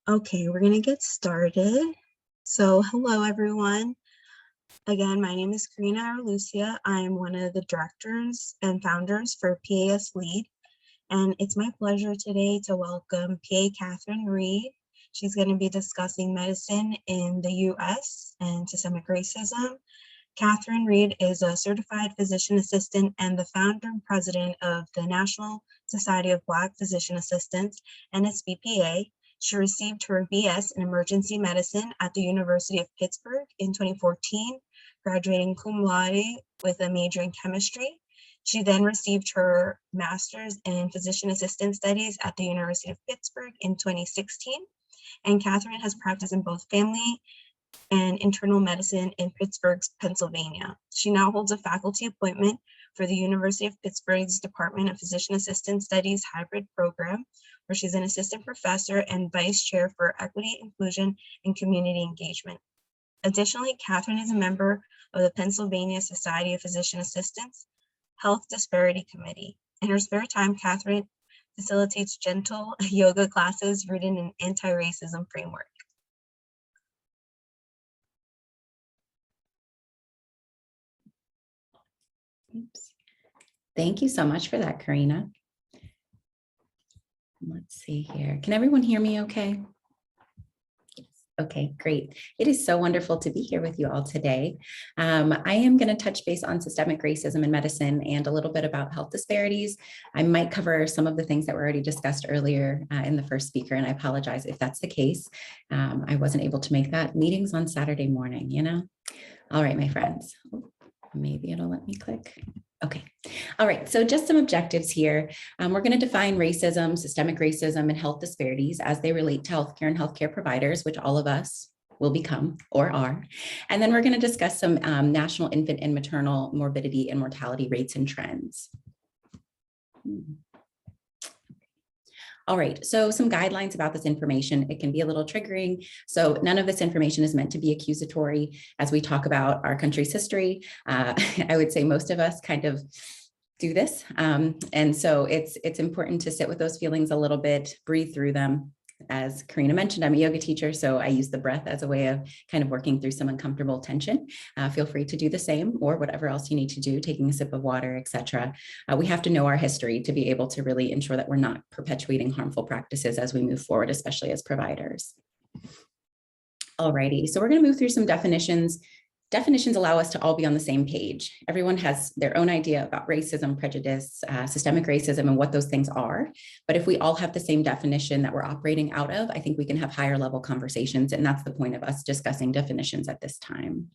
Okay, we're gonna get started. So hello, everyone. Again, my name is Karina Arlucia. I'm one of the directors and founders for PAS Lead, and it's my pleasure today to welcome PA Kathryn Reed. She's going to be discussing medicine in the U.S. and systemic racism. Kathryn Reed is a certified physician assistant and the founder and president of the National Society of Black Physician Assistants, NSBPA. She received her BS in emergency medicine at the University of Pittsburgh in 2014, graduating cum laude with a major in chemistry. She then received her master's in physician assistant studies at the University of Pittsburgh in 2016. And Kathryn has practiced in both family and internal medicine in Pittsburgh, Pennsylvania. She now holds a faculty appointment for the University of Pittsburgh's Department of Physician Assistant Studies hybrid program, where she's an assistant professor and vice chair for equity, inclusion, and community engagement. Additionally, Kathryn is a member of the Pennsylvania Society of Physician Assistants Health Disparity Committee. In her spare time, Kathryn facilitates gentle yoga classes rooted in anti-racism framework. Oops. Thank you so much for that, Karina. Let's see here. Can everyone hear me okay? Okay, great. It is so wonderful to be here with you all today. I am going to touch base on systemic racism in medicine and a little bit about health disparities. I might cover some of the things that were already discussed earlier in the first speaker, and I apologize if that's the case. I wasn't able to make that. Meetings on Saturday morning, you know? All right, my friends. Maybe it'll let me click. Okay. All right. So just some objectives here. We're going to define racism, systemic racism, and health disparities as they relate to healthcare and healthcare providers, which all of us will become or are. And then we're going to discuss some national infant and maternal morbidity and mortality rates and trends. All right, so some guidelines about this information. It can be a little triggering. So none of this information is meant to be accusatory as we talk about our country's history. I would say most of us kind of do this. And so it's important to sit with those feelings a little bit, breathe through them. As Karina mentioned, I'm a yoga teacher, so I use the breath as a way of kind of working through some uncomfortable tension. Feel free to do the same or whatever else you need to do, taking a sip of water, etc. We have to know our history to be able to really ensure that we're not perpetuating harmful practices as we move forward, especially as providers. Alrighty, so we're going to move through some definitions. Definitions allow us to all be on the same page. Everyone has their own idea about racism, prejudice, systemic racism, and what those things are. But if we all have the same definition that we're operating out of, I think we can have higher level conversations. And that's the point of us discussing definitions at this time.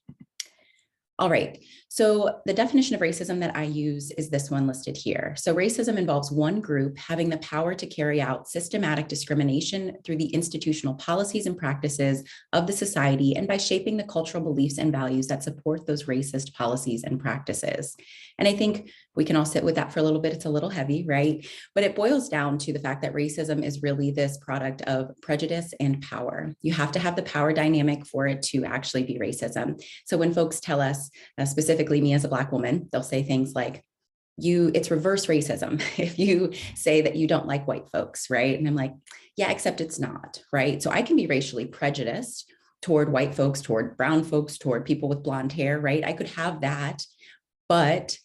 All right, so the definition of racism that I use is this one listed here. So racism involves one group having the power to carry out systematic discrimination through the institutional policies and practices of the society and by shaping the cultural beliefs and values that support those racist policies and practices. And I think we can all sit with that for a little bit. It's a little heavy, right? But it boils down to the fact that racism is really this product of prejudice and power. You have to have the power dynamic for it to actually be racism. So when folks tell us, specifically me as a Black woman, they'll say things like, it's reverse racism if you say that you don't like white folks, right? And I'm like, yeah, except it's not, right? So I can be racially prejudiced toward white folks, toward brown folks, toward people with blonde hair, right? I could have that, but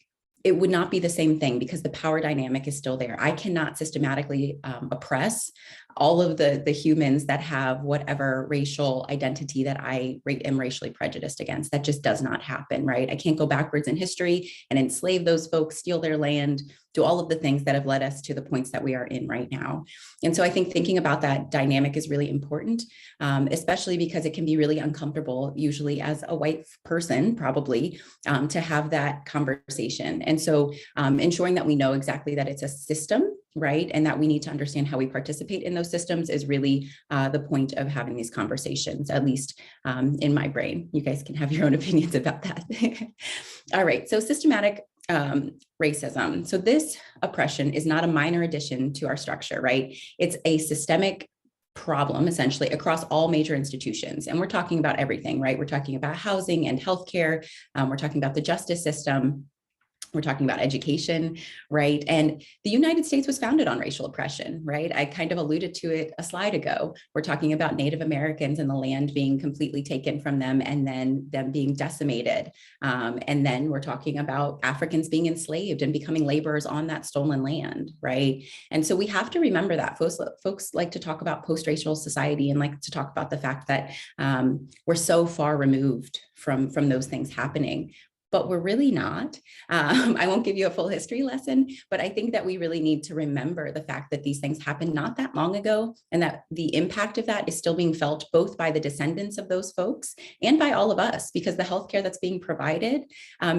it would not be the same thing because the power dynamic is still there. I cannot systematically oppress all of the humans that have whatever racial identity that I am racially prejudiced against. That just does not happen, right? I can't go backwards in history and enslave those folks, steal their land, do all of the things that have led us to the points that we are in right now. And so I think thinking about that dynamic is really important, especially because it can be really uncomfortable, usually as a white person, probably, to have that conversation. And so ensuring that we know exactly that it's a system, right? And that we need to understand how we participate in those systems is really the point of having these conversations, at least in my brain. You guys can have your own opinions about that. All right, so systematic racism. So this oppression is not a minor addition to our structure, right? It's a systemic problem essentially across all major institutions. And we're talking about everything, right? We're talking about housing and healthcare. We're talking about the justice system. We're talking about education, right? And the United States was founded on racial oppression, right? I kind of alluded to it a slide ago. We're talking about Native Americans and the land being completely taken from them and then them being decimated. And then we're talking about Africans being enslaved and becoming laborers on that stolen land, right? And so we have to remember that. Folks like to talk about post-racial society and like to talk about the fact that we're so far removed from those things happening. But we're really not. I won't give you a full history lesson, but I think that we really need to remember the fact that these things happened not that long ago, and that the impact of that is still being felt both by the descendants of those folks and by all of us, because the healthcare that's being provided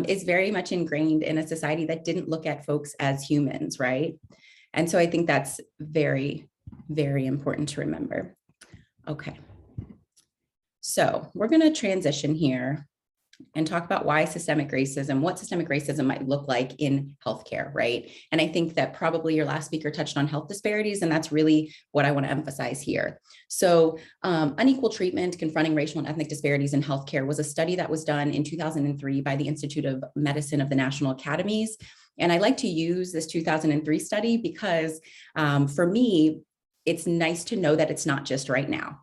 is very much ingrained in a society that didn't look at folks as humans, right? And so I think that's very, very important to remember. Okay. So we're going to transition here and talk about why systemic racism, what systemic racism might look like in healthcare, right? And I think that probably your last speaker touched on health disparities, and that's really what I want to emphasize here. So unequal treatment, confronting racial and ethnic disparities in healthcare was a study that was done in 2003 by the Institute of Medicine of the National Academies. And I like to use this 2003 study because for me, it's nice to know that it's not just right now.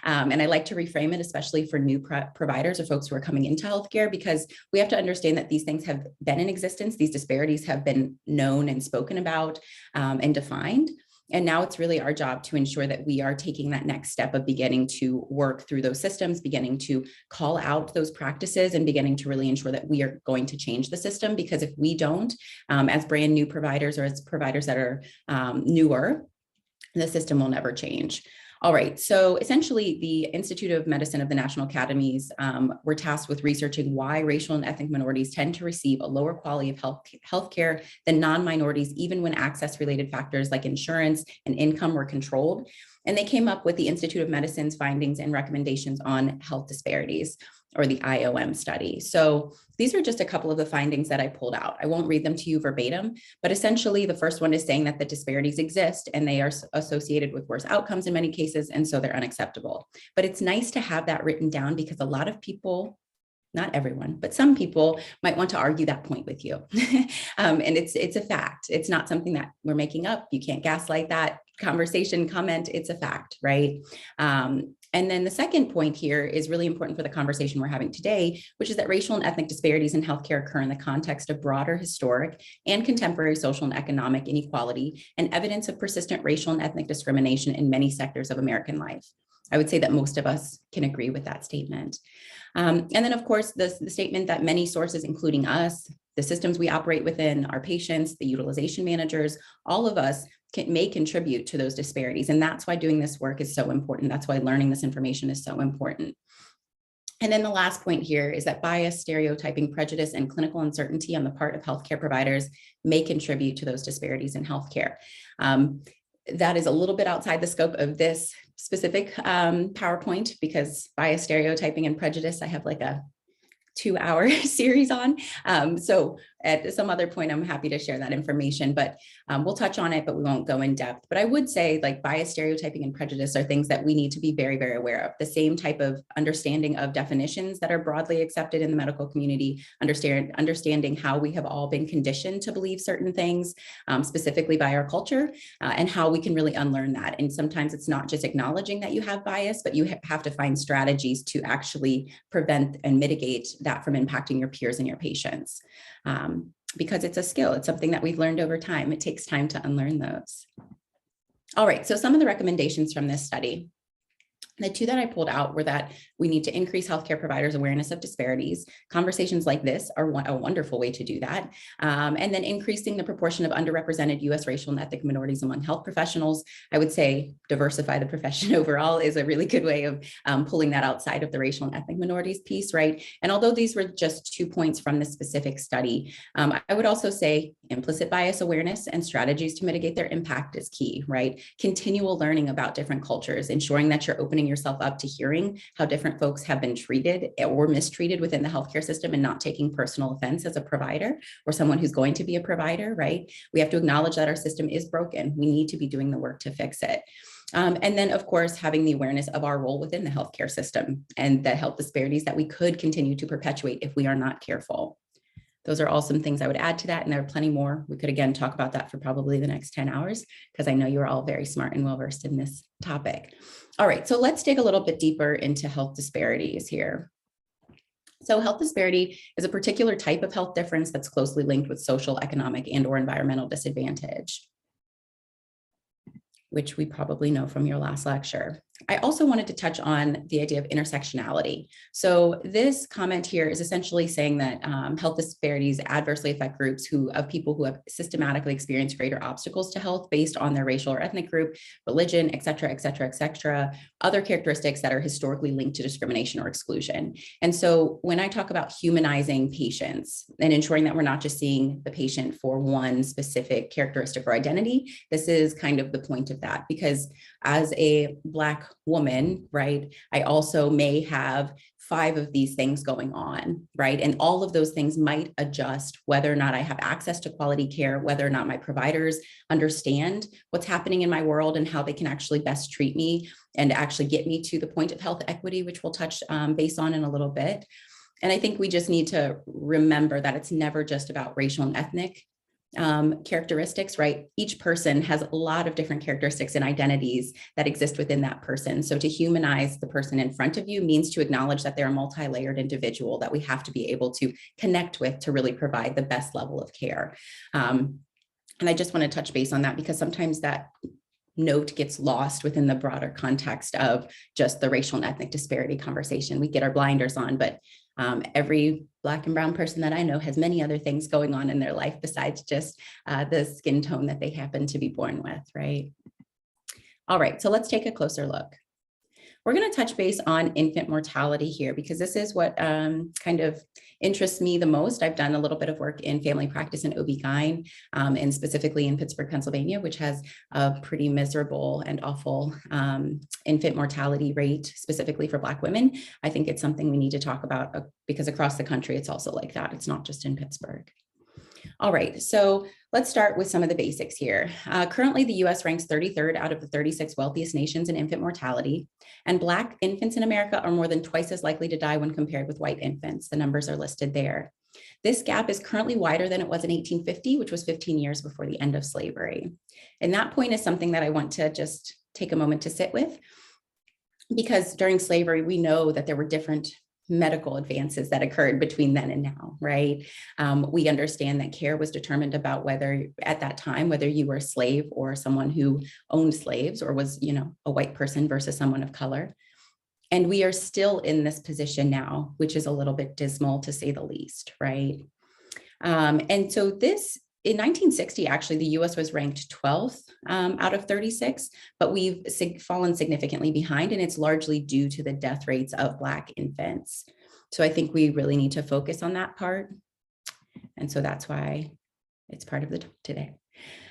And I like to reframe it, especially for new providers or folks who are coming into healthcare, because we have to understand that these things have been in existence. These disparities have been known and spoken about and defined. And now it's really our job to ensure that we are taking that next step of beginning to work through those systems, beginning to call out those practices, and beginning to really ensure that we are going to change the system. Because if we don't, as brand new providers or as providers that are newer, the system will never change. All right, so essentially the Institute of Medicine of the National Academies were tasked with researching why racial and ethnic minorities tend to receive a lower quality of healthcare than non-minorities, even when access-related factors like insurance and income were controlled. And they came up with the Institute of Medicine's findings and recommendations on health disparities, or the IOM study. So these are just a couple of the findings that I pulled out. I won't read them to you verbatim, but essentially the first one is saying that the disparities exist and they are associated with worse outcomes in many cases, and so they're unacceptable. But it's nice to have that written down, because a lot of people, not everyone, but some people might want to argue that point with you. And it's a fact. It's not something that we're making up. You can't gaslight that conversation, comment. It's a fact, right? And then the second point here is really important for the conversation we're having today, which is that racial and ethnic disparities in healthcare occur in the context of broader historic and contemporary social and economic inequality and evidence of persistent racial and ethnic discrimination in many sectors of American life. I would say that most of us can agree with that statement. And then, of course, the statement that many sources, including us, the systems we operate within, our patients, the utilization managers, all of us may contribute to those disparities. And that's why doing this work is so important. That's why learning this information is so important. And then the last point here is that bias, stereotyping, prejudice, and clinical uncertainty on the part of healthcare providers may contribute to those disparities in healthcare. That is a little bit outside the scope of this specific PowerPoint, because bias, stereotyping, and prejudice, I have like a 2-hour series on. So at some other point, I'm happy to share that information, but we'll touch on it, but we won't go in depth. But I would say like bias, stereotyping, and prejudice are things that we need to be very, very aware of. The same type of understanding of definitions that are broadly accepted in the medical community, understanding how we have all been conditioned to believe certain things, specifically by our culture, and how we can really unlearn that. And sometimes it's not just acknowledging that you have bias, but you have to find strategies to actually prevent and mitigate that from impacting your peers and your patients. Because it's a skill, it's something that we've learned over time. It takes time to unlearn those. All right, so some of the recommendations from this study. The two that I pulled out were that we need to increase healthcare providers' awareness of disparities. Conversations like this are a wonderful way to do that. And then increasing the proportion of underrepresented U.S. racial and ethnic minorities among health professionals. I would say diversify the profession overall is a really good way of pulling that outside of the racial and ethnic minorities piece, right? And although these were just 2 points from this specific study, I would also say implicit bias awareness and strategies to mitigate their impact is key, right? Continual learning about different cultures, ensuring that you're opening yourself up to hearing how different folks have been treated or mistreated within the healthcare system, and not taking personal offense as a provider or someone who's going to be a provider, right? We have to acknowledge that our system is broken. We need to be doing the work to fix it. And then, of course, having the awareness of our role within the healthcare system and the health disparities that we could continue to perpetuate if we are not careful. Those are all some things I would add to that. And there are plenty more. We could again talk about that for probably the next 10 hours, because I know you're all very smart and well-versed in this topic. All right, so let's dig a little bit deeper into health disparities here. So health disparity is a particular type of health difference that's closely linked with social, economic, and/or environmental disadvantage, which we probably know from your last lecture. I also wanted to touch on the idea of intersectionality. So this comment here is essentially saying that health disparities adversely affect groups of people who have systematically experienced greater obstacles to health based on their racial or ethnic group, religion, et cetera, other characteristics that are historically linked to discrimination or exclusion. And so when I talk about humanizing patients and ensuring that we're not just seeing the patient for one specific characteristic or identity, this is kind of the point of that, because as a Black woman, right, I also may have 5 of these things going on, right? And all of those things might adjust whether or not I have access to quality care, whether or not my providers understand what's happening in my world and how they can actually best treat me and actually get me to the point of health equity, which we'll touch base on in a little bit. And I think we just need to remember that it's never just about racial and ethnic characteristics, right? Each person has a lot of different characteristics and identities that exist within that person. So to humanize the person in front of you means to acknowledge that they're a multi-layered individual that we have to be able to connect with to really provide the best level of care. And I just want to touch base on that because sometimes that note gets lost within the broader context of just the racial and ethnic disparity conversation. We get our blinders on, but every Black and brown person that I know has many other things going on in their life besides just the skin tone that they happen to be born with, right? All right, so let's take a closer look. We're going to touch base on infant mortality here because this is what kind of interests me the most. I've done a little bit of work in family practice and OB-GYN, and specifically in Pittsburgh, Pennsylvania, which has a pretty miserable and awful infant mortality rate, specifically for Black women. I think it's something we need to talk about because across the country, it's also like that. It's not just in Pittsburgh. All right, so let's start with some of the basics here. Currently, the US ranks 33rd out of the 36 wealthiest nations in infant mortality, and Black infants in America are more than twice as likely to die when compared with white infants. The numbers are listed there. This gap is currently wider than it was in 1850, which was 15 years before the end of slavery. And that point is something that I want to just take a moment to sit with, because during slavery, we know that there were different medical advances that occurred between then and now, right? We understand that care was determined about whether at that time, whether you were a slave or someone who owned slaves or was, a white person versus someone of color. And we are still in this position now, which is a little bit dismal to say the least, right? And so in 1960, actually, the US was ranked 12th out of 36, but we've fallen significantly behind, and it's largely due to the death rates of Black infants. So I think we really need to focus on that part. And so that's why it's part of the talk today.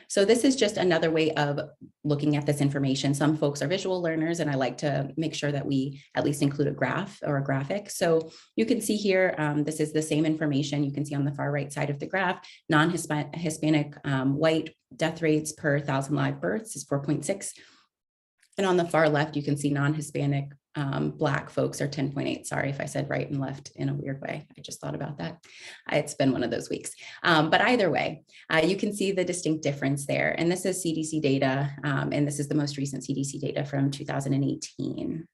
So this is just another way of looking at this information. Some folks are visual learners, and I like to make sure that we at least include a graph or a graphic. So you can see here, this is the same information you can see on the far right side of the graph. Non-Hispanic white death rates per 1,000 live births is 4.6. And on the far left, you can see non-Hispanic Black folks are 10.8. Sorry if I said right and left in a weird way. I just thought about that. It's been one of those weeks. But either way, you can see the distinct difference there. And this is CDC data, and this is the most recent CDC data from 2018.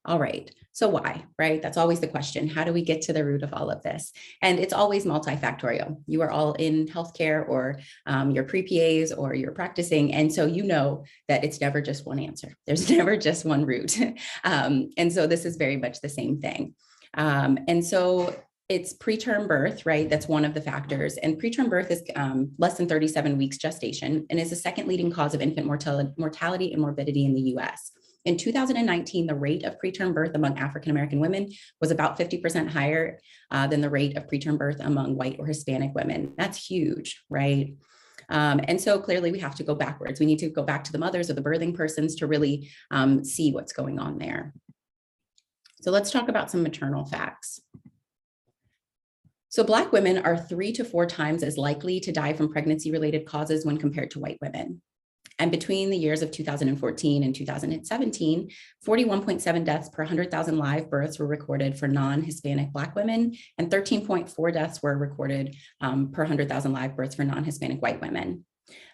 All right, so why, right? That's always the question. How do we get to the root of all of this? And it's always multifactorial. You are all in healthcare, or you're pre-PAs, or you're practicing. And so you know that it's never just one answer. There's never just one root. And so this is very much the same thing. And so it's preterm birth, right? That's one of the factors. And preterm birth is less than 37 weeks gestation and is the second leading cause of infant mortality and morbidity in the US. In 2019, the rate of preterm birth among African-American women was about 50% higher than the rate of preterm birth among white or Hispanic women. That's huge, right? And so clearly we have to go backwards. We need to go back to the mothers or the birthing persons to really see what's going on there. So let's talk about some maternal facts. So Black women are 3 to 4 times as likely to die from pregnancy-related causes when compared to white women. And between the years of 2014 and 2017, 41.7 deaths per 100,000 live births were recorded for non-Hispanic Black women, and 13.4 deaths were recorded per 100,000 live births for non-Hispanic white women.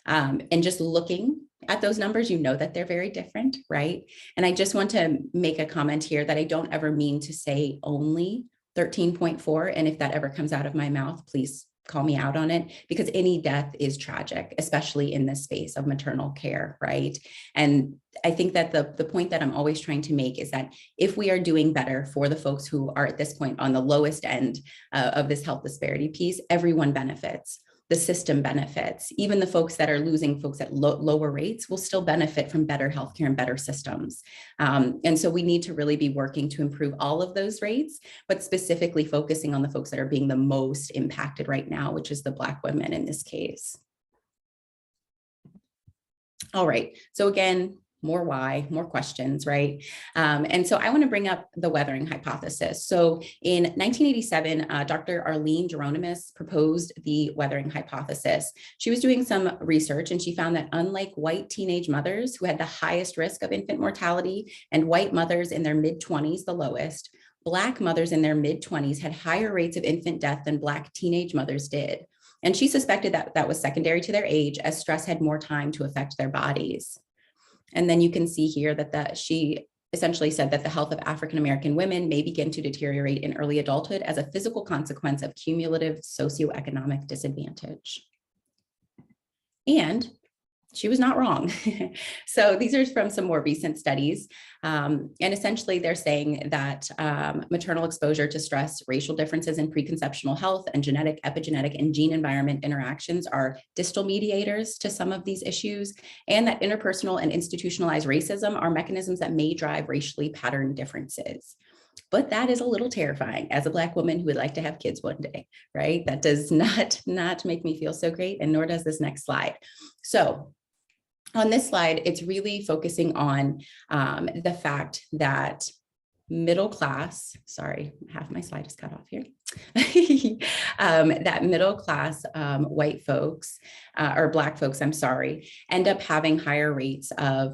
And just looking at those numbers, you know that they're very different, right? And I just want to make a comment here that I don't ever mean to say only 13.4. And if that ever comes out of my mouth, please call me out on it, because any death is tragic, especially in this space of maternal care, right? And I think that the point that I'm always trying to make is that if we are doing better for the folks who are at this point on the lowest end of this health disparity piece, everyone benefits. The system benefits. Even the folks that are losing folks at lower rates will still benefit from better healthcare and better systems. And so we need to really be working to improve all of those rates, but specifically focusing on the folks that are being the most impacted right now, which is the Black women in this case. All right, so again, more why, more questions, right? And so I want to bring up the weathering hypothesis. So in 1987, Dr. Arlene Geronimus proposed the weathering hypothesis. She was doing some research and she found that unlike white teenage mothers who had the highest risk of infant mortality and white mothers in their mid-20s, the lowest, Black mothers in their mid-20s had higher rates of infant death than Black teenage mothers did. And she suspected that that was secondary to their age, as stress had more time to affect their bodies. And then you can see here that she essentially said that the health of African-American women may begin to deteriorate in early adulthood as a physical consequence of cumulative socioeconomic disadvantage. And she was not wrong. So these are from some more recent studies. And essentially they're saying that maternal exposure to stress, racial differences in preconceptional health, and genetic, epigenetic, and gene environment interactions are distal mediators to some of these issues, and that interpersonal and institutionalized racism are mechanisms that may drive racially patterned differences. But that is a little terrifying as a Black woman who would like to have kids one day, right? That does not make me feel so great, and nor does this next slide. So on this slide, it's really focusing on the fact that middle class, sorry, half my slide is cut off here, that middle class white folks or Black folks, I'm sorry, end up having higher rates of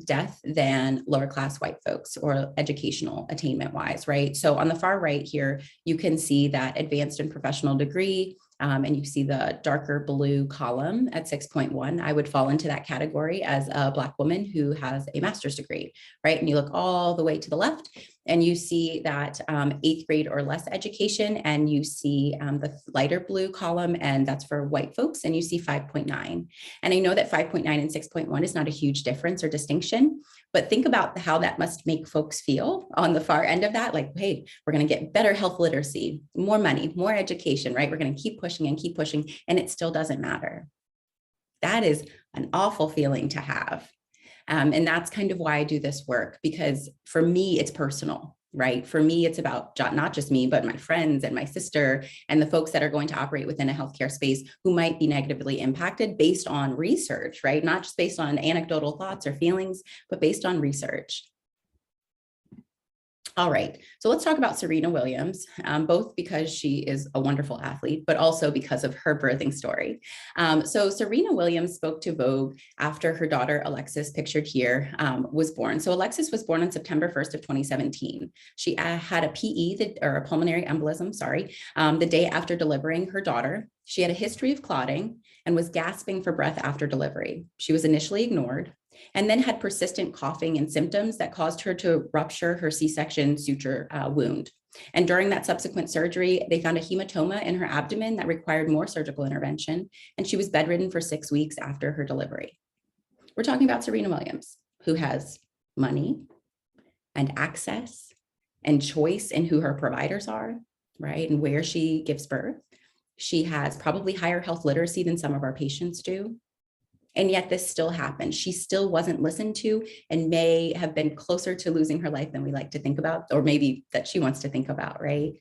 death than lower class white folks or educational attainment wise, right? So on the far right here, you can see that advanced and professional degree, and you see the darker blue column at 6.1. I would fall into that category as a Black woman who has a master's degree, right? And you look all the way to the left and you see that 8th grade or less education, and you see the lighter blue column, and that's for white folks, and you see 5.9. And I know that 5.9 and 6.1 is not a huge difference or distinction, but think about how that must make folks feel on the far end of that. Like, hey, we're going to get better health literacy, more money, more education, right? We're going to keep pushing, and it still doesn't matter. That is an awful feeling to have. And that's kind of why I do this work, because for me, it's personal, right? For me, it's about not just me, but my friends and my sister and the folks that are going to operate within a healthcare space who might be negatively impacted based on research, right? Not just based on anecdotal thoughts or feelings, but based on research. All right, so let's talk about Serena Williams, both because she is a wonderful athlete, but also because of her birthing story. So Serena Williams spoke to Vogue after her daughter, Alexis, pictured here, was born. So Alexis was born on September 1st of 2017. She had a PE, or a pulmonary embolism, sorry, the day after delivering her daughter. She had a history of clotting and was gasping for breath after delivery. She was initially ignored, and then had persistent coughing and symptoms that caused her to rupture her C-section suture wound. And during that subsequent surgery, they found a hematoma in her abdomen that required more surgical intervention, and she was bedridden for 6 weeks after her delivery. We're talking about Serena Williams, who has money and access and choice in who her providers are, right, and where she gives birth. She has probably higher health literacy than some of our patients do. And yet this still happened. She still wasn't listened to, and may have been closer to losing her life than we like to think about, or maybe that she wants to think about, right?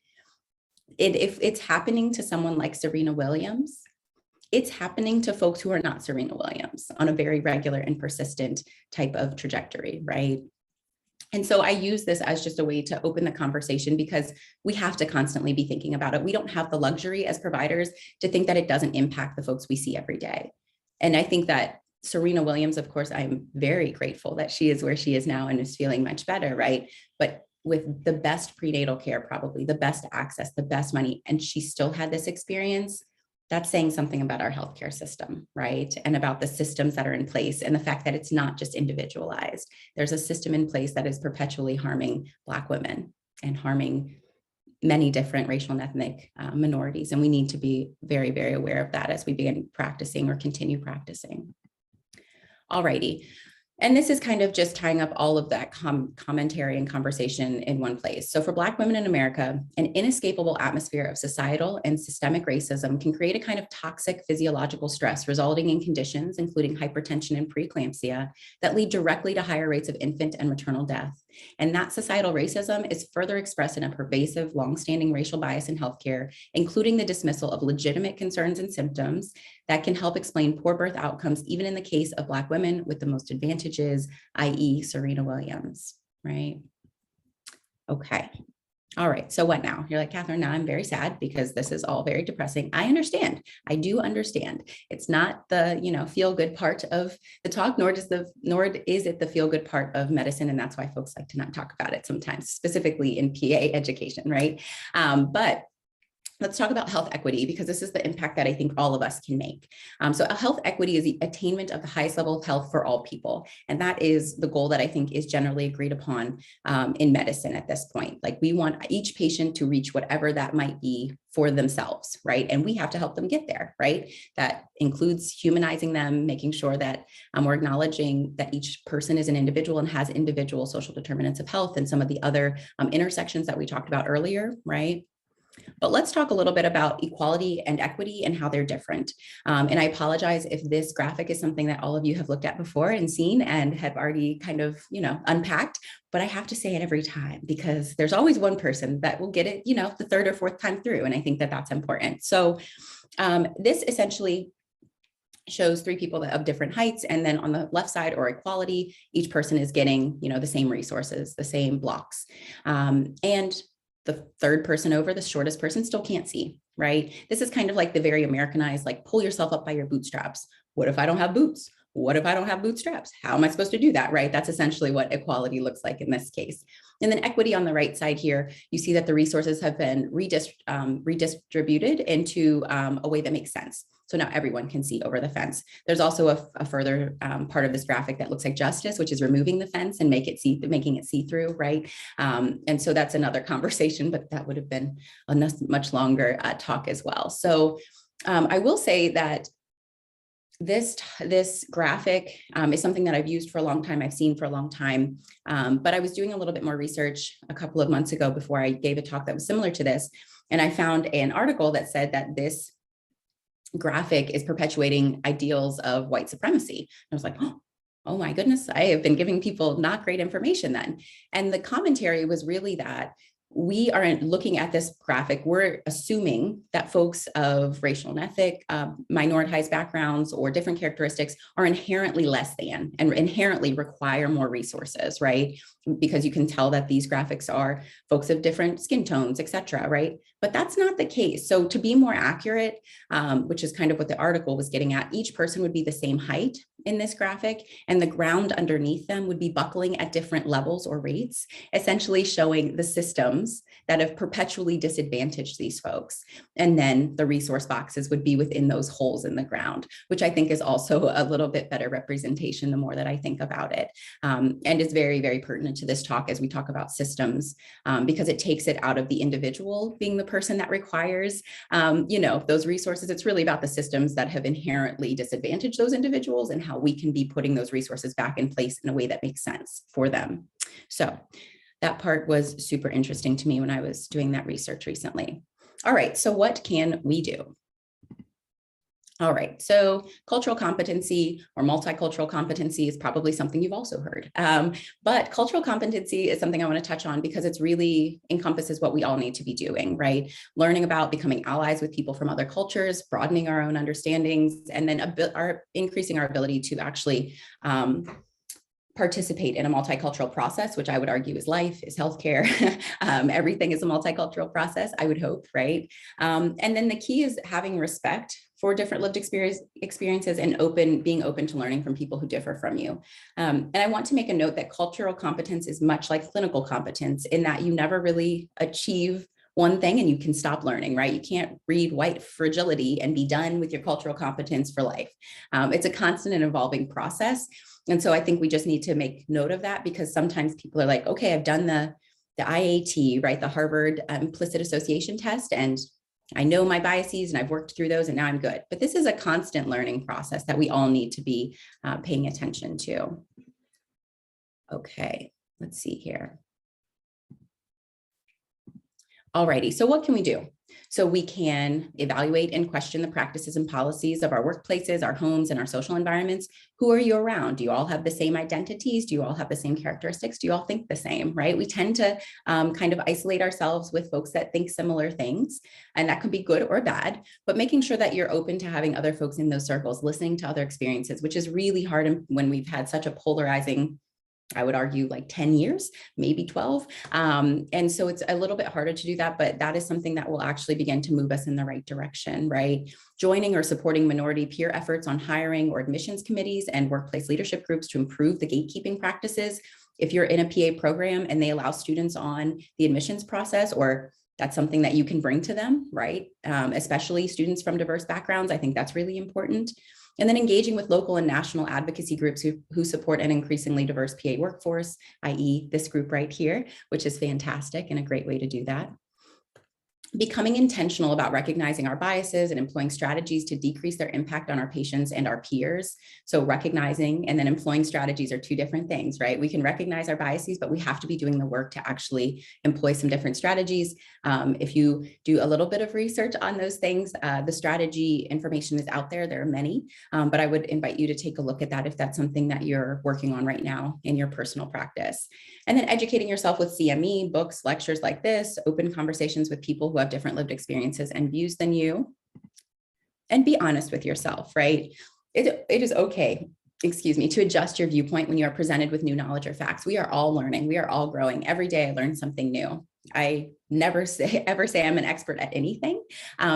If it's happening to someone like Serena Williams, it's happening to folks who are not Serena Williams on a very regular and persistent type of trajectory, right? And so I use this as just a way to open the conversation, because we have to constantly be thinking about it. We don't have the luxury as providers to think that it doesn't impact the folks we see every day. And I think that Serena Williams, of course, I'm very grateful that she is where she is now and is feeling much better, right? But with the best prenatal care, probably the best access, the best money, and she still had this experience, that's saying something about our healthcare system, right? And about the systems that are in place and the fact that it's not just individualized. There's a system in place that is perpetually harming Black women and harming many different racial and ethnic minorities. And we need to be very, very aware of that as we begin practicing or continue practicing. All righty. And this is kind of just tying up all of that commentary and conversation in one place. So for Black women in America, an inescapable atmosphere of societal and systemic racism can create a kind of toxic physiological stress, resulting in conditions, including hypertension and preeclampsia, that lead directly to higher rates of infant and maternal death. And that societal racism is further expressed in a pervasive, longstanding racial bias in healthcare, including the dismissal of legitimate concerns and symptoms that can help explain poor birth outcomes, even in the case of Black women with the most advantages, i.e. Serena Williams, right? Okay. All right, so what now? You're like, Kathyrn, now I'm very sad because this is all very depressing. I understand. I do understand. It's not the, feel good part of the talk, nor is it the feel good part of medicine. And that's why folks like to not talk about it sometimes, specifically in PA education, right? But let's talk about health equity, because this is the impact that I think all of us can make. So health equity is the attainment of the highest level of health for all people. And that is the goal that I think is generally agreed upon in medicine at this point. Like, we want each patient to reach whatever that might be for themselves, right? And we have to help them get there, right? That includes humanizing them, making sure that we're acknowledging that each person is an individual and has individual social determinants of health and some of the other intersections that we talked about earlier, right? But let's talk a little bit about equality and equity and how they're different. And I apologize if this graphic is something that all of you have looked at before and seen and have already kind of, unpacked, but I have to say it every time because there's always one person that will get it, the third or fourth time through. And I think that that's important. So this essentially shows three people of different heights. And then on the left side, or equality, each person is getting, the same resources, the same blocks. And the third person over, the shortest person, still can't see, right? This is kind of like the very Americanized, like, pull yourself up by your bootstraps. What if I don't have boots? What if I don't have bootstraps? How am I supposed to do that, right? That's essentially what equality looks like in this case. And then equity on the right side here, you see that the resources have been redistributed into a way that makes sense. So now everyone can see over the fence. There's also a further part of this graphic that looks like justice, which is removing the fence and making it see-through, right? And so that's another conversation, but that would have been a much longer talk as well. So I will say that this graphic is something that I've used for a long time, I've seen for a long time, but I was doing a little bit more research a couple of months ago before I gave a talk that was similar to this. And I found an article that said that this graphic is perpetuating ideals of white supremacy. And I was like, oh my goodness, I have been giving people not great information then. And the commentary was really that we aren't looking at this graphic, we're assuming that folks of racial and ethnic, minoritized backgrounds or different characteristics are inherently less than and inherently require more resources, right? Because you can tell that these graphics are folks of different skin tones, et cetera, right? But that's not the case. So to be more accurate, which is kind of what the article was getting at, each person would be the same height in this graphic, and the ground underneath them would be buckling at different levels or rates, essentially showing the systems that have perpetually disadvantaged these folks. And then the resource boxes would be within those holes in the ground, which I think is also a little bit better representation the more that I think about it. And is very, very pertinent to this talk as we talk about systems, because it takes it out of the individual being the person that requires, those resources. It's really about the systems that have inherently disadvantaged those individuals and how we can be putting those resources back in place in a way that makes sense for them. So that part was super interesting to me when I was doing that research recently. All right, so what can we do? All right, so cultural competency or multicultural competency is probably something you've also heard. But cultural competency is something I want to touch on because it's really encompasses what we all need to be doing, right? Learning about becoming allies with people from other cultures, broadening our own understandings, and then increasing our ability to actually participate in a multicultural process, which I would argue is life, is healthcare. Everything is a multicultural process, I would hope, right? And then the key is having respect for different lived experiences and being open to learning from people who differ from you. And I want to make a note that cultural competence is much like clinical competence in that you never really achieve one thing and you can stop learning, right? You can't read white fragility and be done with your cultural competence for life. It's a constant and evolving process. And so I think we just need to make note of that, because sometimes people are like, okay, I've done the IAT, right? The Harvard Implicit Association Test, and I know my biases and I've worked through those and now I'm good. But this is a constant learning process that we all need to be paying attention to. Okay, let's see here. Alrighty, so what can we do? So we can evaluate and question the practices and policies of our workplaces, our homes, and our social environments. Who are you around? Do you all have the same identities? Do you all have the same characteristics? Do you all think the same, right? We tend to kind of isolate ourselves with folks that think similar things, and that could be good or bad, but making sure that you're open to having other folks in those circles, listening to other experiences, which is really hard when we've had such a polarizing, I would argue, like 10 years, maybe 12. And so it's a little bit harder to do that, but that is something that will actually begin to move us in the right direction, right? Joining or supporting minority peer efforts on hiring or admissions committees and workplace leadership groups to improve the gatekeeping practices. If you're in a PA program and they allow students on the admissions process, or that's something that you can bring to them, right? Especially students from diverse backgrounds, I think that's really important. And then engaging with local and national advocacy groups who support an increasingly diverse PA workforce, i.e. this group right here, which is fantastic and a great way to do that. Becoming intentional about recognizing our biases and employing strategies to decrease their impact on our patients and our peers. So recognizing and then employing strategies are two different things, right? We can recognize our biases, but we have to be doing the work to actually employ some different strategies. If you do a little bit of research on those things, the strategy information is out there. There are many, but I would invite you to take a look at that if that's something that you're working on right now in your personal practice. And then educating yourself with CME, books, lectures like this, open conversations with people who have different lived experiences and views than you, and be honest with yourself, right? It is okay, to adjust your viewpoint when you are presented with new knowledge or facts. We are all learning. We are all growing. Every day I learn something new. I never ever say I'm an expert at anything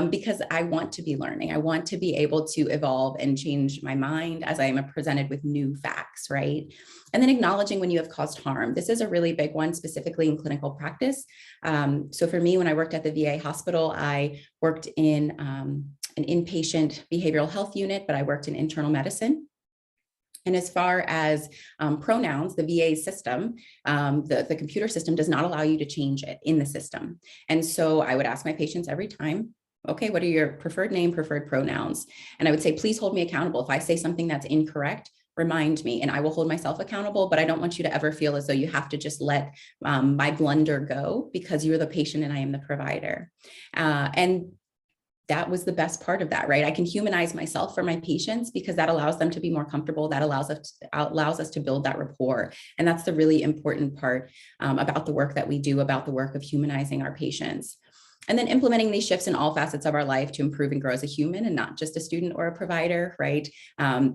because I want to be learning. I want to be able to evolve and change my mind as I am presented with new facts, right? And then acknowledging when you have caused harm. This is a really big one, specifically in clinical practice. So for me, when I worked at the VA hospital, I worked in an inpatient behavioral health unit, but I worked in internal medicine. And as far as pronouns, the VA system, the computer system does not allow you to change it in the system. And so I would ask my patients every time, okay, what are your preferred name, preferred pronouns? And I would say, please hold me accountable. If I say something that's incorrect, remind me and I will hold myself accountable, but I don't want you to ever feel as though you have to just let my blunder go because you're the patient and I am the provider. And that was the best part of that, right? I can humanize myself for my patients because that allows them to be more comfortable. That allows us to build that rapport. And that's the really important part about the work that we do, about the work of humanizing our patients. And then implementing these shifts in all facets of our life to improve and grow as a human and not just a student or a provider, right?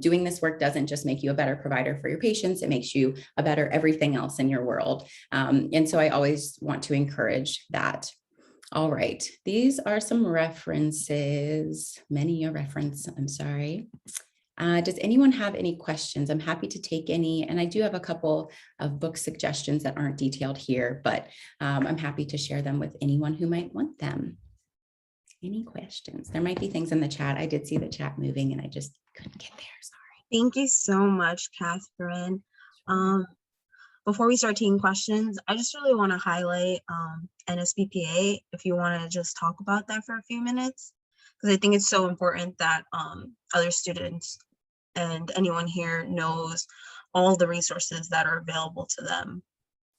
Doing this work doesn't just make you a better provider for your patients, it makes you a better everything else in your world. And so I always want to encourage that. All right, these are some references, many a reference, I'm sorry. Does anyone have any questions? I'm happy to take any, and I do have a couple of book suggestions that aren't detailed here, but I'm happy to share them with anyone who might want them. Any questions? There might be things in the chat. I did see the chat moving and I just couldn't get there, sorry. Thank you so much, Kathryn. Before we start taking questions, I just really want to highlight NSBPA, if you want to just talk about that for a few minutes, because I think it's so important that other students and anyone here knows all the resources that are available to them.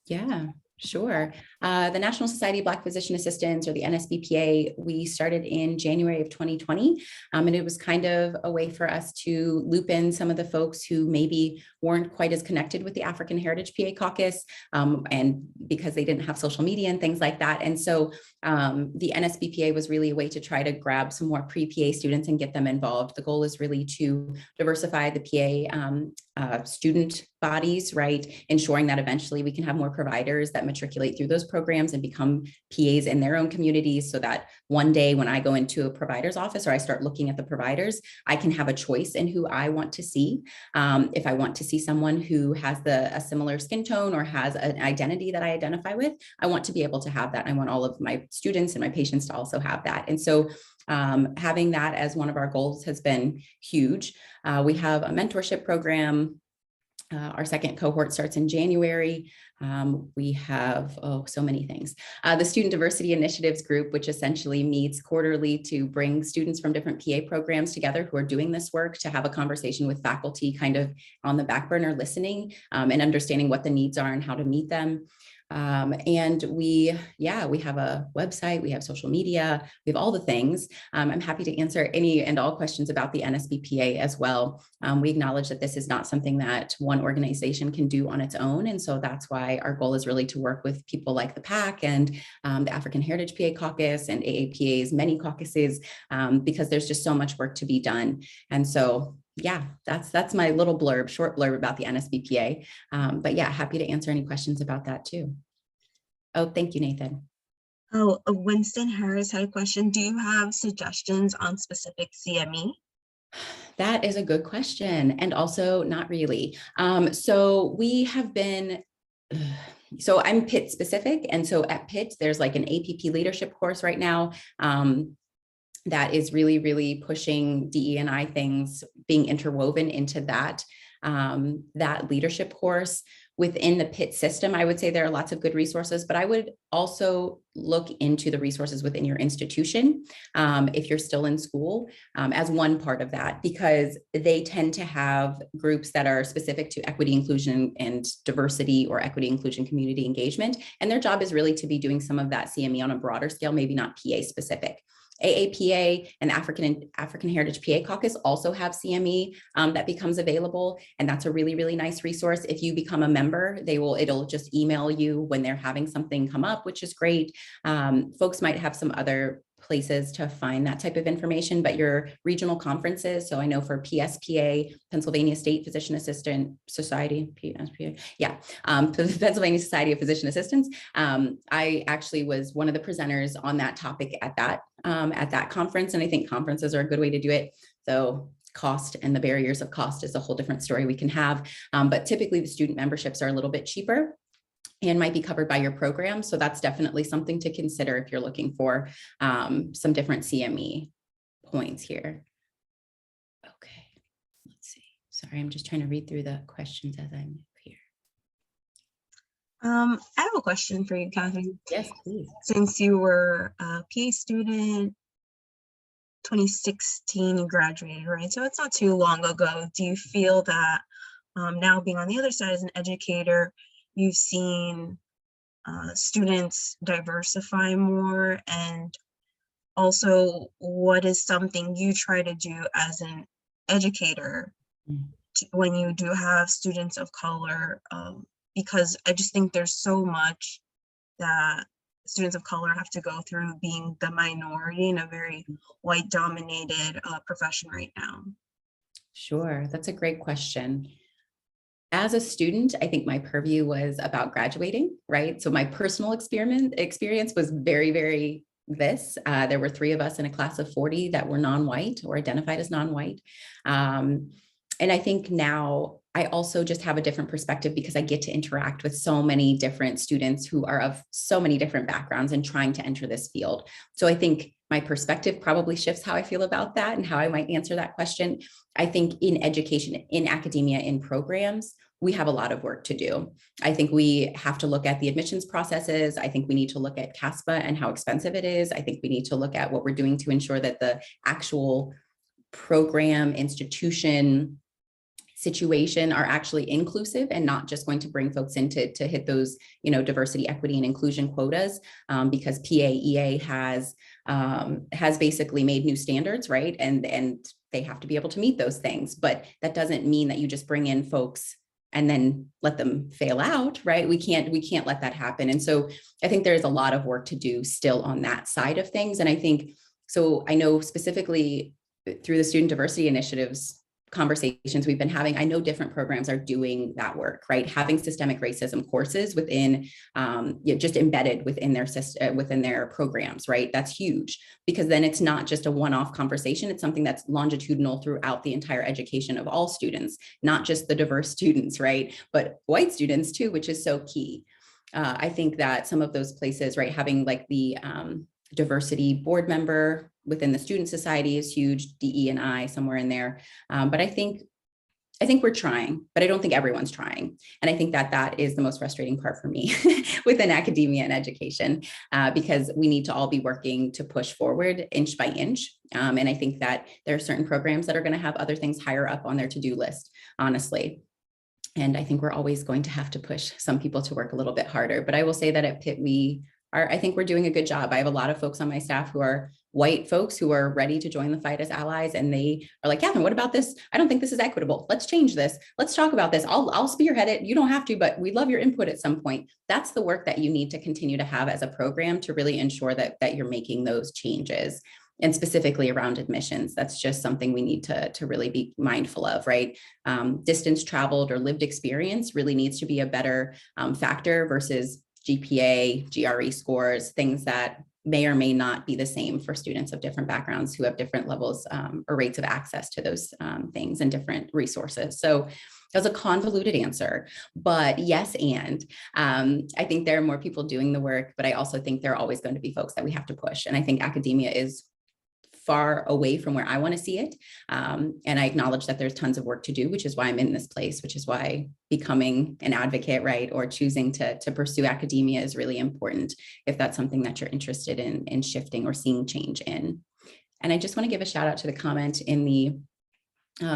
Yeah, Sure. The National Society of Black Physician Assistants, or the NSBPA, we started in January of 2020. And it was kind of a way for us to loop in some of the folks who maybe weren't quite as connected with the African Heritage PA Caucus, and because they didn't have social media and things like that. And so the NSBPA was really a way to try to grab some more pre-PA students and get them involved. The goal is really to diversify the PA student bodies, right? Ensuring that eventually we can have more providers that matriculate through those programs and become PAs in their own communities, so that one day when I go into a provider's office or I start looking at the providers, I can have a choice in who I want to see. If I want to see someone who has a similar skin tone or has an identity that I identify with, I want to be able to have that. I want all of my students and my patients to also have that. And so having that as one of our goals has been huge. We have a mentorship program. Our second cohort starts in January. We have, so many things. The Student Diversity Initiatives Group, which essentially meets quarterly to bring students from different PA programs together who are doing this work to have a conversation with faculty kind of on the back burner, listening and understanding what the needs are and how to meet them. And we have a website, we have social media, we have all the things. I'm happy to answer any and all questions about the NSBPA as well. We acknowledge that this is not something that one organization can do on its own. And so that's why our goal is really to work with people like the PAC and the African Heritage PA Caucus and AAPA's many caucuses, because there's just so much work to be done. And so yeah, that's my little short blurb about the NSBPA. But yeah, happy to answer any questions about that too. Oh, thank you, Nathan. Oh, Winston Harris had a question. Do you have suggestions on specific CME? That is a good question. And also not really. So we have been, so I'm Pitt specific. And so at Pitt, there's like an APP leadership course right now. That is really, really pushing DE&I things being interwoven into that leadership course within the Pitt system. I would say there are lots of good resources, but I would also look into the resources within your institution if you're still in school as one part of that, because they tend to have groups that are specific to equity, inclusion, and diversity, or equity, inclusion, community engagement. And their job is really to be doing some of that CME on a broader scale, maybe not PA specific. AAPA and African Heritage PA Caucus also have CME that becomes available. And that's a really, really nice resource. If you become a member, it'll just email you when they're having something come up, which is great. Folks might have some other places to find that type of information, but your regional conferences. So I know for PSPA, Pennsylvania State Physician Assistant Society, PSPA, Pennsylvania Society of Physician Assistants. I actually was one of the presenters on that topic at that conference. And I think conferences are a good way to do it. So cost and the barriers of cost is a whole different story we can have. But typically the student memberships are a little bit cheaper and might be covered by your program. So that's definitely something to consider if you're looking for some different CME points here. Okay, let's see. Sorry, I'm just trying to read through the questions as I move here. I have a question for you, Kathryn. Yes, please. Since you were a PA student, 2016, you graduated, right? So it's not too long ago. Do you feel that now being on the other side as an educator, you've seen students diversify more? And also, what is something you try to do as an educator when you do have students of color? Because I just think there's so much that students of color have to go through being the minority in a very white dominated profession right now. Sure, that's a great question. As a student, I think my purview was about graduating, right? So my personal experience was very, very this. There were 3 of us in a class of 40 that were non-white or identified as non-white. And I think now I also just have a different perspective because I get to interact with so many different students who are of so many different backgrounds and trying to enter this field. So I think my perspective probably shifts how I feel about that and how I might answer that question. I think in education, in academia, in programs, we have a lot of work to do. I think we have to look at the admissions processes. I think we need to look at CASPA and how expensive it is. I think we need to look at what we're doing to ensure that the actual program, institution, situation are actually inclusive and not just going to bring folks in to hit those, diversity, equity, and inclusion quotas, because PAEA has basically made new standards, right? And they have to be able to meet those things, but that doesn't mean that you just bring in folks and then let them fail out, right? We can't let that happen. And so I think there's a lot of work to do still on that side of things. And I think, so I know specifically through the student diversity initiatives conversations we've been having, I know different programs are doing that work, right? Having systemic racism courses within, just embedded within their system, within their programs, right? That's huge, because then it's not just a one-off conversation. It's something that's longitudinal throughout the entire education of all students, not just the diverse students, right? But white students too, which is so key. I think that some of those places, right, having like the diversity board member within the student society is huge, DE&I somewhere in there. But I think we're trying, but I don't think everyone's trying. And I think that is the most frustrating part for me within academia and education, because we need to all be working to push forward inch by inch. And I think that there are certain programs that are going to have other things higher up on their to-do list, honestly. And I think we're always going to have to push some people to work a little bit harder. But I will say that at Pitt, I think we're doing a good job. I have a lot of folks on my staff who are white folks who are ready to join the fight as allies. And they are like, Kathryn, what about this? I don't think this is equitable. Let's change this. Let's talk about this. I'll spearhead it. You don't have to, but we love your input at some point. That's the work that you need to continue to have as a program to really ensure that you're making those changes. And specifically around admissions, that's just something we need to really be mindful of, right? Distance traveled or lived experience really needs to be a better factor versus GPA, GRE scores, things that may or may not be the same for students of different backgrounds who have different levels or rates of access to those things and different resources. So that was a convoluted answer, but yes, and I think there are more people doing the work, but I also think there are always going to be folks that we have to push. And I think academia is far away from where I want to see it. And I acknowledge that there's tons of work to do, which is why I'm in this place, which is why becoming an advocate, right, or choosing to pursue academia is really important if that's something that you're interested in shifting or seeing change in. And I just want to give a shout out to the comment in the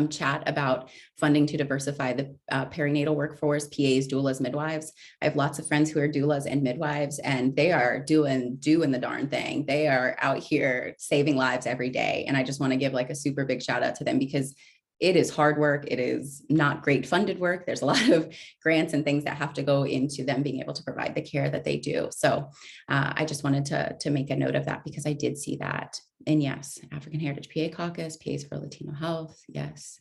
chat about funding to diversify the perinatal workforce, PAs, doulas, midwives. I have lots of friends who are doulas and midwives, and they are doing the darn thing. They are out here saving lives every day. And I just want to give like a super big shout out to them, because it is hard work. It is not great funded work. There's a lot of grants and things that have to go into them being able to provide the care that they do. So I just wanted to make a note of that, because I did see that. And yes, African Heritage PA Caucus, PAs for Latino Health, yes.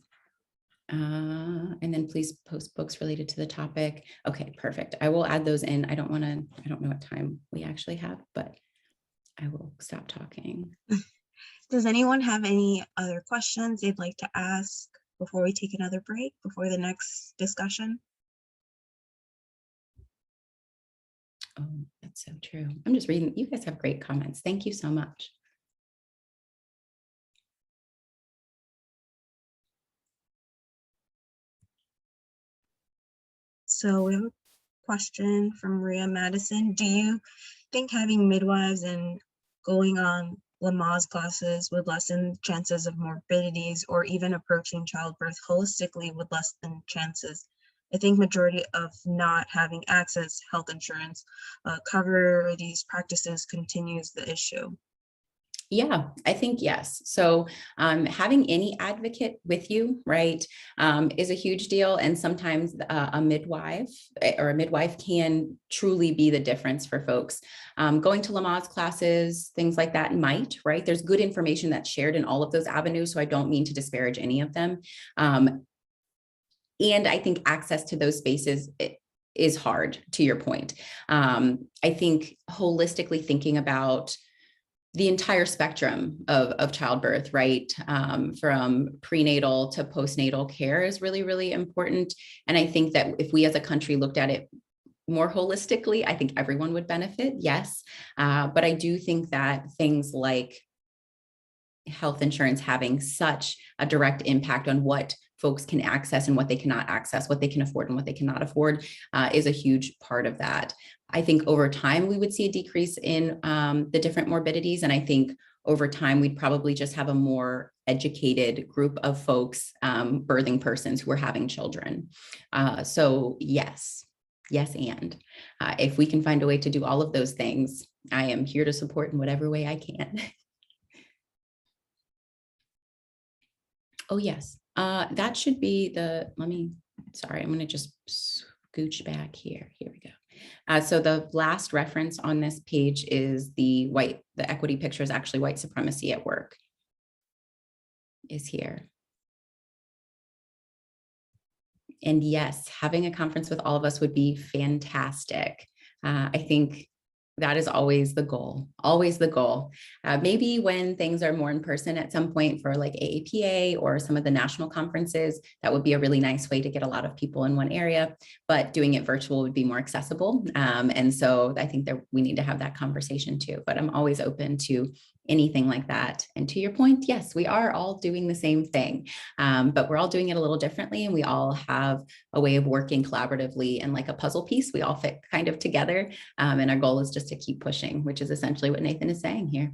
And then please post books related to the topic. Okay, perfect. I will add those in. I don't know what time we actually have, but I will stop talking. Does anyone have any other questions they'd like to ask before we take another break, before the next discussion? Oh, that's so true. I'm just reading. You guys have great comments. Thank you so much. So we have a question from Maria Madison. Do you think having midwives and going on Lamaze classes would lessen chances of morbidities, or even approaching childbirth holistically would lessen chances? I think majority of not having access health insurance cover these practices continues the issue. Yeah, I think yes. So having any advocate with you, right, is a huge deal. And sometimes a midwife can truly be the difference for folks. Going to Lamaze classes, things like that might, right? There's good information that's shared in all of those avenues. So I don't mean to disparage any of them. And I think access to those spaces is hard, to your point. I think holistically thinking about the entire spectrum of childbirth, right? From prenatal to postnatal care is really, really important. And I think that if we as a country looked at it more holistically, I think everyone would benefit, yes. But I do think that things like health insurance having such a direct impact on what folks can access and what they cannot access, what they can afford and what they cannot afford, is a huge part of that. I think over time, we would see a decrease in the different morbidities. And I think over time, we'd probably just have a more educated group of folks, birthing persons who are having children. So yes, and if we can find a way to do all of those things, I am here to support in whatever way I can. Oh, yes. That should be the, sorry, I'm going to just scooch back here. Here we go. So the last reference on this page is the equity picture is actually white supremacy at work is here. And yes, having a conference with all of us would be fantastic. I think that is always the goal, always the goal. Maybe when things are more in person at some point for like AAPA or some of the national conferences, that would be a really nice way to get a lot of people in one area, but doing it virtual would be more accessible. And so I think that we need to have that conversation too, but I'm always open to anything like that. And to your point, yes, we are all doing the same thing, but we're all doing it a little differently. And we all have a way of working collaboratively, and like a puzzle piece, we all fit kind of together. And our goal is just to keep pushing, which is essentially what Nathan is saying here.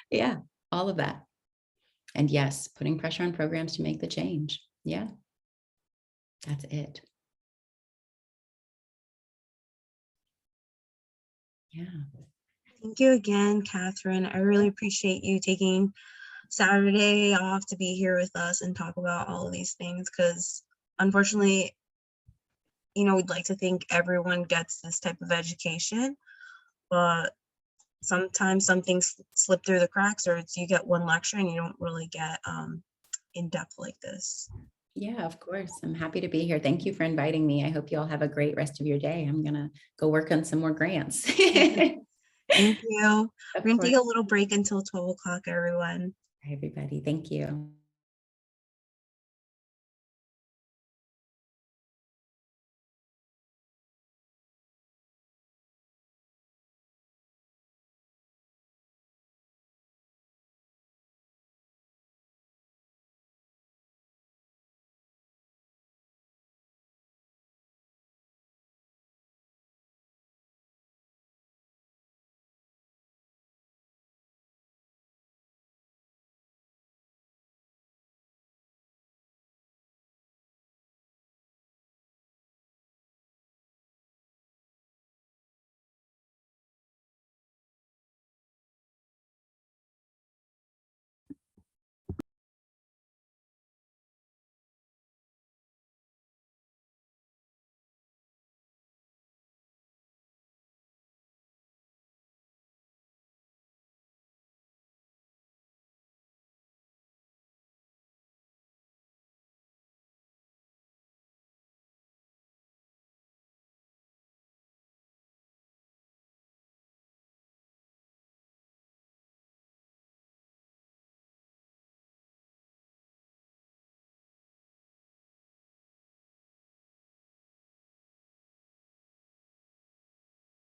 Yeah, all of that. And yes, putting pressure on programs to make the change. Yeah, that's it. Yeah. Thank you again, Kathryn. I really appreciate you taking Saturday off to be here with us and talk about all of these things, because unfortunately, we'd like to think everyone gets this type of education, but sometimes some things slip through the cracks, or you get one lecture and you don't really get in depth like this. Yeah, of course. I'm happy to be here. Thank you for inviting me. I hope you all have a great rest of your day. I'm going to go work on some more grants. Thank you. Of We're going to take a course. little break until 12 o'clock, everyone. Hi, everybody. Thank you.